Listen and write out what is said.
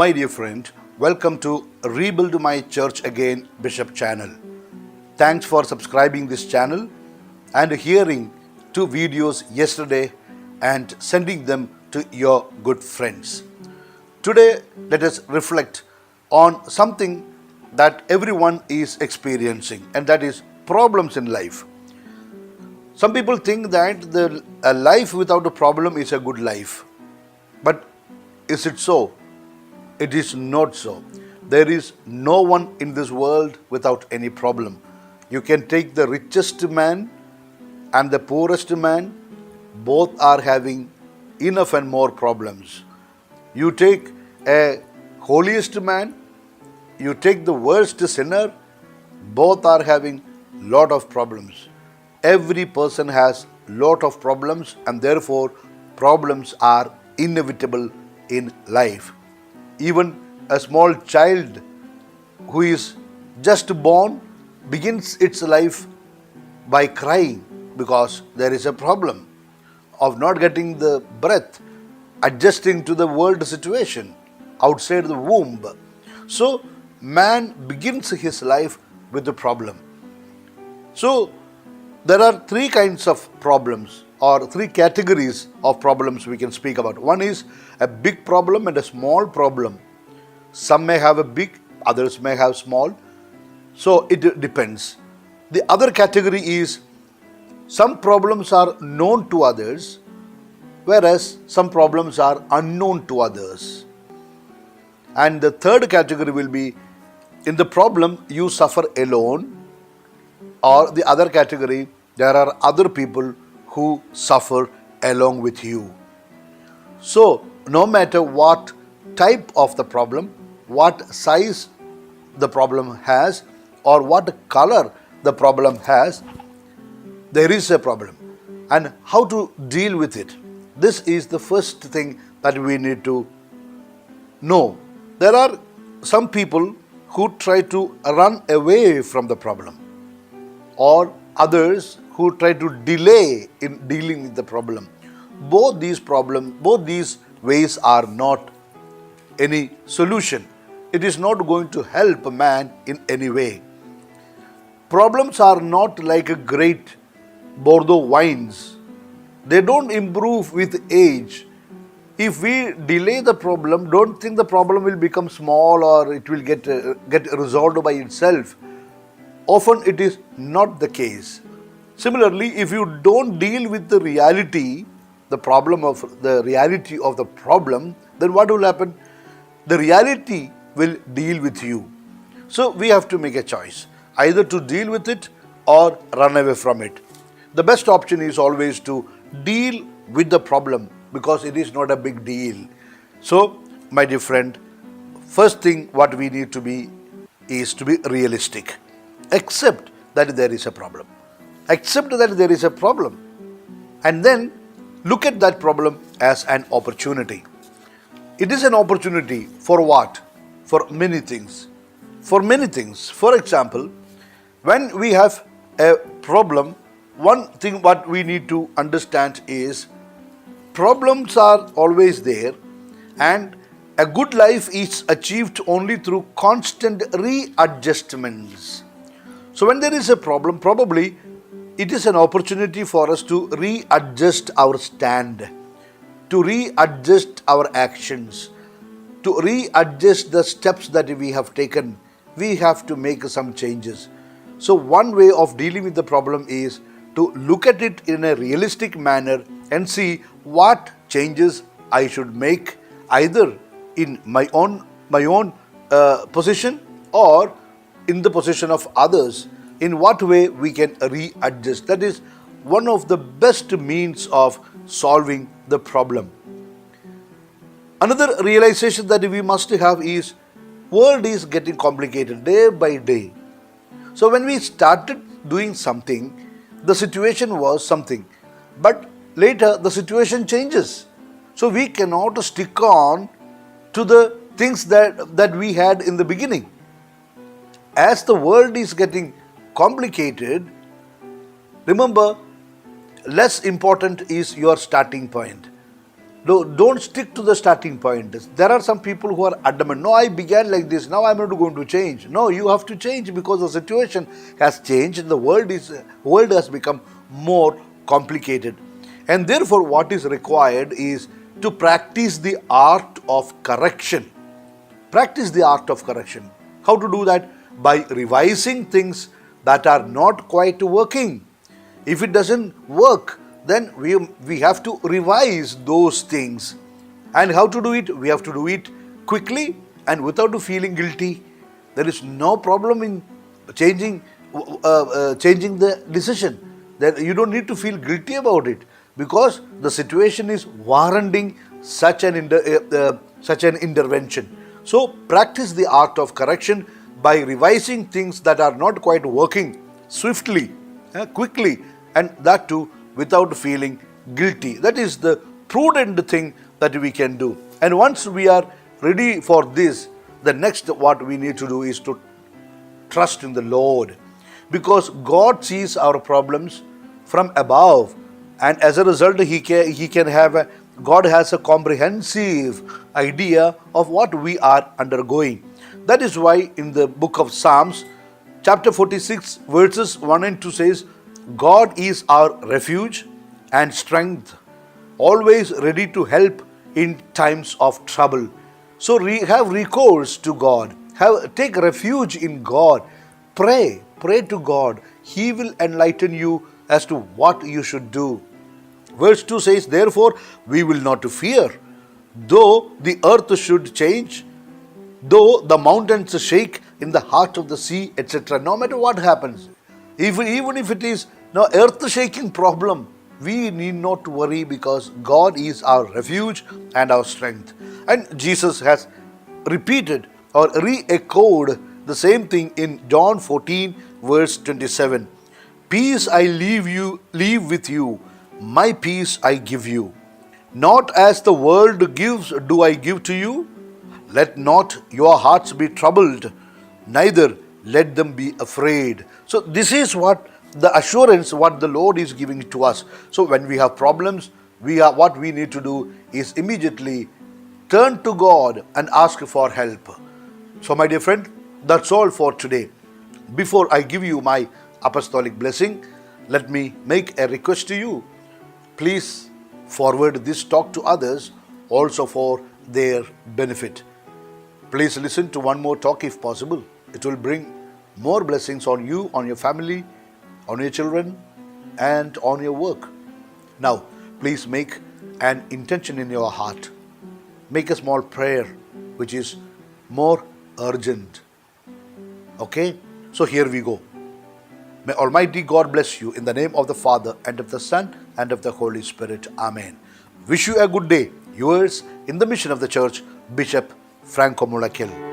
My dear friend, welcome to Rebuild My Church Again Bishop channel. Thanks for subscribing this channel and hearing 2 videos yesterday and sending them to your good friends. Today, let us reflect on something that everyone is experiencing, and that is problems in life. Some people think that a life without a problem is a good life. But is it so? It is not so. There is no one in this world without any problem. You can take the richest man and the poorest man, both are having enough and more problems. You take a holiest man, you take the worst sinner, both are having lot of problems. Every person has lot of problems, and therefore problems are inevitable in life. Even a small child who is just born begins its life by crying because there is a problem of not getting the breath, adjusting to the world situation outside the womb. So man begins his life with a problem. So there are 3 kinds of problems, or 3 categories of problems we can speak about. One is a big problem and a small problem. Some may have a big, others may have small. So it depends. The other category is some problems are known to others, whereas some problems are unknown to others. And the third category will be, in the problem you suffer alone, or the other category, there are other people who suffer along with you. So no matter what type of the problem, what size the problem has, or what color the problem has, there is a problem. And how to deal with it? This is the first thing that we need to know. There are some people who try to run away from the problem, or others who try to delay in dealing with the problem. Both these ways are not any solution. It is not going to help a man in any way. Problems are not like a great Bordeaux wines. They don't improve with age. If we delay the problem, don't think the problem will become small or it will get resolved by itself. Often it is not the case. Similarly, if you don't deal with the reality, the reality of the problem, then what will happen? The reality will deal with you. So we have to make a choice, either to deal with it or run away from it. The best option is always to deal with the problem, because it is not a big deal. So, my dear friend, first thing what we need to be is to be realistic. Accept that there is a problem. Accept that there is a problem. And then look at that problem as an opportunity. It is an opportunity for what? For many things. For many things. For example, when we have a problem, one thing what we need to understand is problems are always there, and a good life is achieved only through constant readjustments. So when there is a problem, probably it is an opportunity for us to readjust our stand, to readjust our actions, to readjust the steps that we have taken. We have to make some changes. So one way of dealing with the problem is to look at it in a realistic manner and see what changes I should make, either in my own position or in the position of others. In what way we can readjust. That is one of the best means of solving the problem. Another realization that we must have is, world is getting complicated day by day. So when we started doing something, the situation was something, but later the situation changes. So we cannot stick on to the things that we had in the beginning. As the world is getting complicated, remember, less important is your starting point. Don't stick to the starting point. There are some people who are adamant. No, I began like this. Now I'm not going to change. No, you have to change because the situation has changed. The world has become more complicated, and therefore, what is required is to practice the art of correction. Practice the art of correction. How to do that? By revising things that are not quite working. If it doesn't work, then we have to revise those things. And how to do it? We have to do it quickly and without feeling guilty. There is no problem in changing the decision. That you don't need to feel guilty about it because the situation is warranting such an intervention. So practice the art of correction by revising things that are not quite working swiftly, quickly, and that too without feeling guilty. That is the prudent thing that we can do. And once we are ready for this, the next what we need to do is to trust in the Lord, because God sees our problems from above, and as a result God has a comprehensive idea of what we are undergoing. That is why in the book of Psalms, chapter 46, verses 1 and 2 says, God is our refuge and strength, always ready to help in times of trouble. So have recourse to God. Take refuge in God. Pray to God. He will enlighten you as to what you should do. Verse 2 says, therefore we will not fear, though the earth should change, though the mountains shake in the heart of the sea, etc. No matter what happens, even if it is no earth-shaking problem, we need not worry because God is our refuge and our strength. And Jesus has repeated or re-echoed the same thing in John 14, verse 27. Peace I leave with you, my peace I give you. Not as the world gives do I give to you. Let not your hearts be troubled, neither let them be afraid. So this is what the assurance what the Lord is giving to us. So when we have problems, what we need to do is immediately turn to God and ask for help. So my dear friend, that's all for today. Before I give you my apostolic blessing, let me make a request to you. Please forward this talk to others also for their benefit. Please listen to one more talk if possible. It will bring more blessings on you, on your family, on your children, and on your work. Now, please make an intention in your heart. Make a small prayer which is more urgent. Okay? So here we go. May Almighty God bless you in the name of the Father, and of the Son, and of the Holy Spirit. Amen. Wish you a good day. Yours in the mission of the church, Bishop Franco Mullakel.